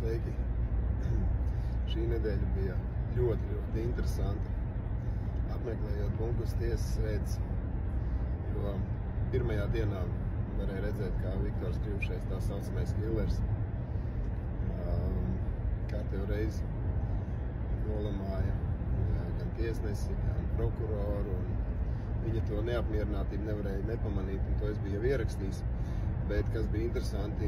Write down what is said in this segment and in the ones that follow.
Sveiki! Šī nedēļa bija ļoti interesanta. Apmeklējot Bunkas tiesas sēdes, jo pirmajā dienā varēja redzēt, kā Viktors Krivušais, tā saucamais killers, kārtējo reizi nolamāja gan tiesnesi, gan prokuroru, un viņa to neapmierinātību nevarēja nepamanīt, un to es biju jau ierakstījis. Bet, kas bija interesanti,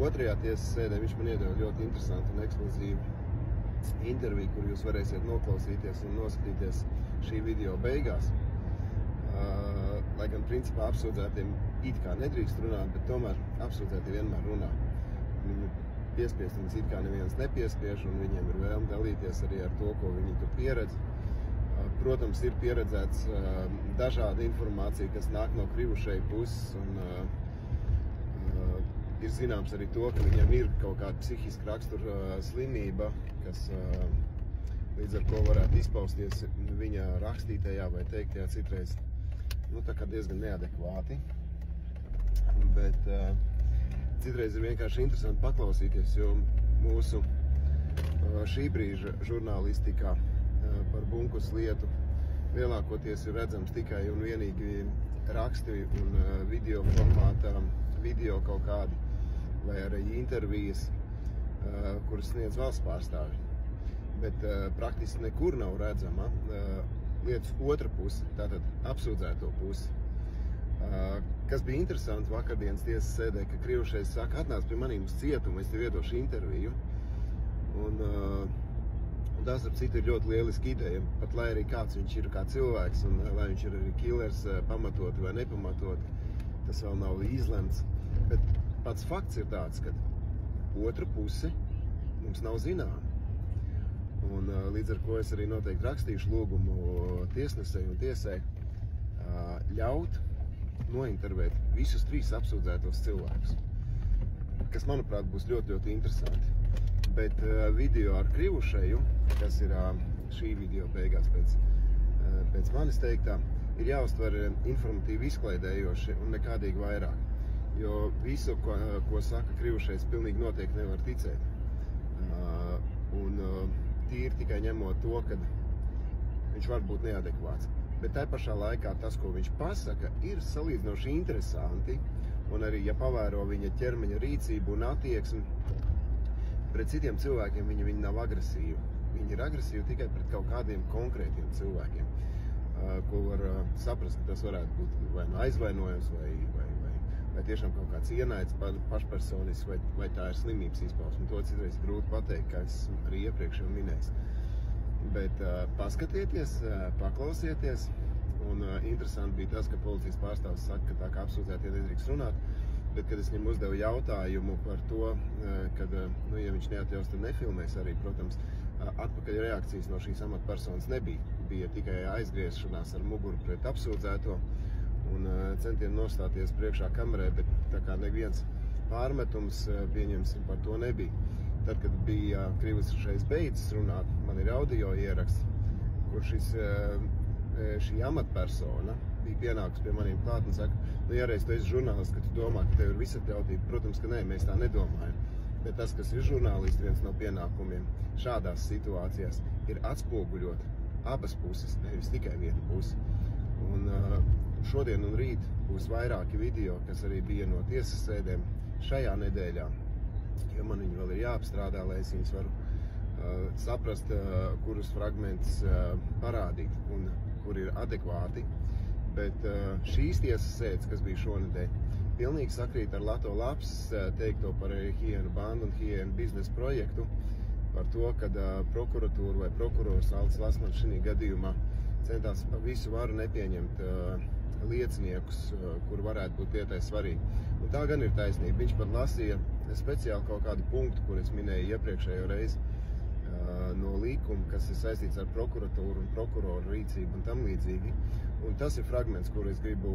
otrajā tiesas sēdē viņš man iedeva ļoti interesantu un ekskluzīvu interviju, kur jūs varēsiet noklausīties un noskatīties šī video beigās. Lai gan principā apsūdzētiem it kā nedrīkst runāt, bet tomēr apsūdzētie vienmēr runā. Viņi piespiest, viņus it kā neviens nepiespiež, un viņiem ir vēlme dalīties arī ar to, ko viņi tur pieredz. Protams, ir pieredzēts dažāda informācija, kas nāk no Krivušai puses, un ir zināms arī to, ka viņam ir kaut kāda psihiska rakstura slimība, kas līdz ar to varētu izpausties viņa rakstītajā vai teiktajā citreiz tā kā diezgan neadekvāti. Bet citreiz ir vienkārši interesanti paklausīties, jo mūsu šī brīža žurnālistikā par Bunkas lietu lielākoties ir redzams tikai un vienīgi raksti un video formātā, video kaut kādi, vai arī intervijas, kuras sniedz valsts pārstāvi. Bet praktiski nekur nav redzama lietas otra puse, tātad apsūdzēto pusi. Kas bija interesanti vakardienas tiesas sēdē, ka Krivušais saka, atnāc pie maniem uz cietumu, es tev iedošu interviju. Un tas, ap citu, ir ļoti lieliski ideja, pat lai arī kāds viņš ir kā cilvēks, un lai viņš ir arī killers pamatoti vai nepamatoti, tas vēl nav izlemts. Bet pats fakts ir tāds, ka otra puse mums nav zināma. Un līdz ar ko es arī noteikti rakstīšu lūgumu tiesnesei un tiesai ļaut nointervēt visus 3 apsūdzētos cilvēkus, kas, manuprāt, būs ļoti interesanti. Bet video ar Krivušeju, kas ir šī video beigās pēc manis teiktā, ir jāuztver informatīvi izklaidējoši un nekādīgi vairāk. Jo visu, ko saka Krivušais, pilnīgi noteikti nevar ticēt. Un tīri tikai ņemot to, ka viņš var būt neadekvāts. Bet tai pašā laikā tas, ko viņš pasaka, ir salīdzinoši interesanti, un arī, ja pavēro viņa ķermeņa rīcību un attieksmi, pret citiem cilvēkiem viņi nav agresīvi. Viņi ir agresīvi tikai pret kaut kādiem konkrētiem cilvēkiem, ko var saprast, ka tas varētu būt vai aizvainojums, vai tiešām kaut kāds ienaids pašpersonis, vai tā ir slimības izpausme. To citreiz grūti pateikt, kā es arī iepriekš jau minējis. Bet paskatieties, paklausieties, un interesanti bija tas, ka policijas pārstāvis saka, ka tā kā apsūdzētie nedrīkst runāt, bet, kad es viņam uzdevu jautājumu par to, kad, ja viņš neatļaus, tad nefilmēs arī, protams, atpakaļ reakcijas no šīs amatpersonas nebija. Bija tikai aizgriešanās ar muguru pret apsūdzēto un centieni nostāties priekšā kamerē, bet tā kā neviens pārmetums, pieņemsim, par to nebija. Tad, kad bija Krivušais beidzis runāt, man ir audio ieraksts, kur šī amatpersona bija pienākusi pie maniem klāt un saka, ja reiz tu esi žurnālists, ka tu domā, ka tev ir visatļautība, protams, ka nē, mēs tā nedomājam. Bet tas, kas ir žurnālisti, viens no pienākumiem šādās situācijās, ir atspoguļot abas puses, nevis tikai vienu pusi. Un šodien un rīt būs vairāki video, kas arī bija no tiesas sēdēm šajā nedēļā, jo man viņi vēl ir jāapstrādā, lai es viņus varu saprast, kurus fragmentus parādīt un kur ir adekvāti. Bet šīs tiesas sēdes, kas bija šonedēļ, pilnīgi sakrīt ar Lato Laps teikto par Hienu bandu un Hienu biznesa projektu, par to, kad prokuratūra vai prokurors Aldis Lasmans šī gadījumā centās pa visu varu nepieņemt lieciniekus, kur varētu būt lietai svarīgi. Un tā gan ir taisnība. Viņš pat lasīja speciāli kaut kādu punktu, kur es minēju iepriekšējo reizi no līkuma, kas ir saistīts ar prokuratūru un prokuroru rīcību un tam līdzīgi. Un tas ir fragments, kur es gribu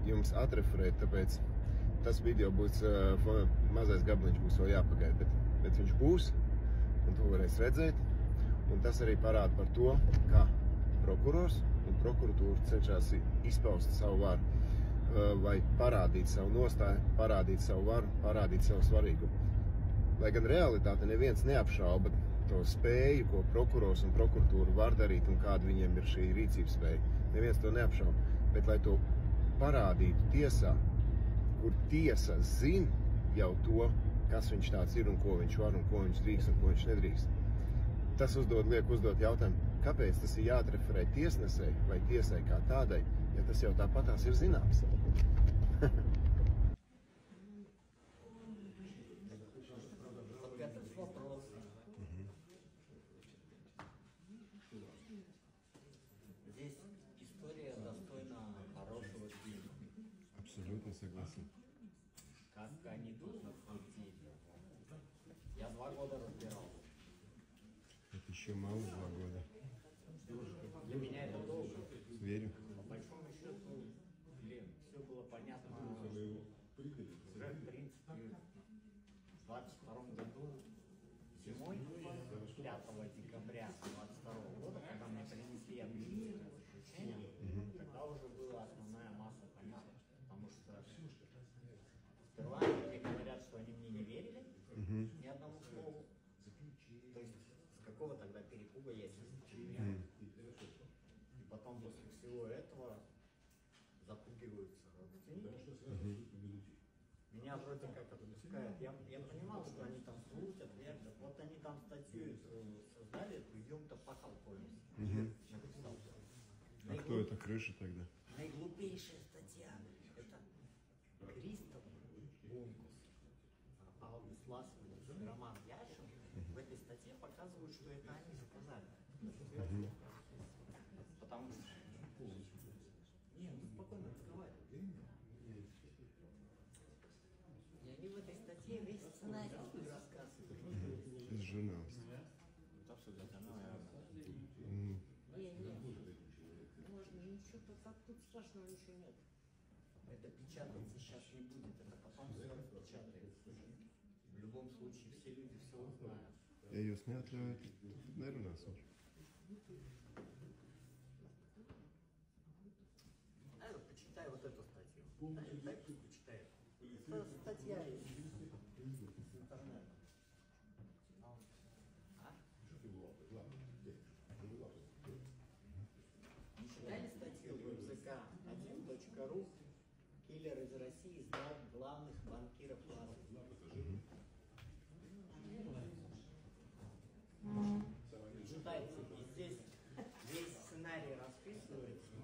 jums atreferēt, tāpēc tas video būs, mazais gabaliņš būs vēl jāpagaida, bet viņš būs, un to varēs redzēt. Un tas arī parāda par to, kā prokurors un prokuratūra cenšas izpaust savu varu, vai parādīt savu nostāju, parādīt savu varu, parādīt savu svarīgumu. Lai gan realitāte neviens neapšauba to spēju, ko prokurors un prokuratūra var darīt un kāda viņiem ir šī rīcības spēja. Neviens to neapšauba. Bet, lai to parādītu tiesā, kur tiesa zina jau to, kas viņš tāds ir un ko viņš var un ko viņš drīkst un ko viņš nedrīkst. Tas liek uzdot jautājumu, kāpēc tas ir jāatreferē tiesnesei vai tiesai kā tādai, ja tas jau tāpatās ir zināms. Здесь история достойна хорошего фильма. Абсолютно согласен. Как они тут накрутили. Я 2 года разбирал. Это еще мало, 2 года. Для меня это долго. Верю. По большому счету, все было понятно уже, в принципе, в 22 году, зимой, 5 декабря 22 года, когда мне принесли обвинительное заключение, тогда уже была основная масса понятна. Потому что сперва мне говорят, что они мне не верили, ни одному слову. То есть с какого тогда перепуга я сидел. И потом после всего этого запугиваются родственники. Меня вроде как отпускают. Я понимал, что они там слушают, вертят. Вот они там статью создали, идем-то пахал полностью. А кто это крыша тогда? Наиглупейшая статья. Это Кристоф Бункус, Алдис Ласвелис, Роман Яшин. В этой статье показывают, что это они заказали. Потому что... Нет, ну спокойно разговаривай. И они в этой статье весь сценарий рассказывают. Это журналист. Это все для канала. Не. Можно, ничего, тут страшного ничего нет. Это печататься сейчас не будет, это потом все распечатается. В любом случае все люди все узнают. Ja jūs neatļaujat, nerunāsim. Почитай вот эту статью. Дай почитай. Это статья из интернета. Не читали статью МЗК1.ру? Киллер из России сдал главных банкиров Латвии. Читайте, и здесь весь сценарий расписывается.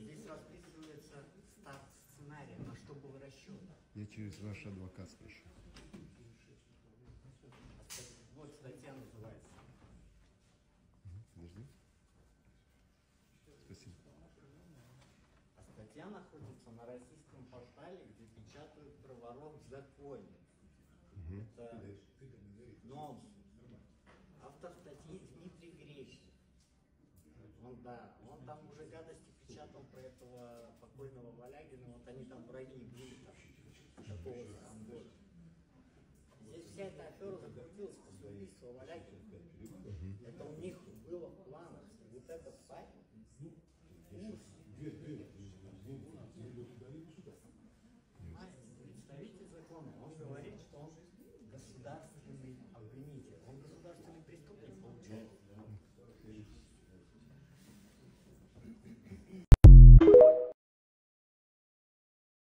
Здесь расписывается старт сценария, на что был расчет. Я через ваш адвокат спрошу. Вот статья называется. Подожди. Спасибо. А статья находится на российском портале, где печатают про воров в законе. Это нонсенс. Автор статьи Дмитрий Гречкин. Он там уже гадости печатал про этого покойного Валягина, вот они там враги были там такого-то там года. Здесь вся эта афера закрутилась после убийства Валягина. Это у них было в планах. Вот этот сайт. Представитель закона, он говорит, что он государственный.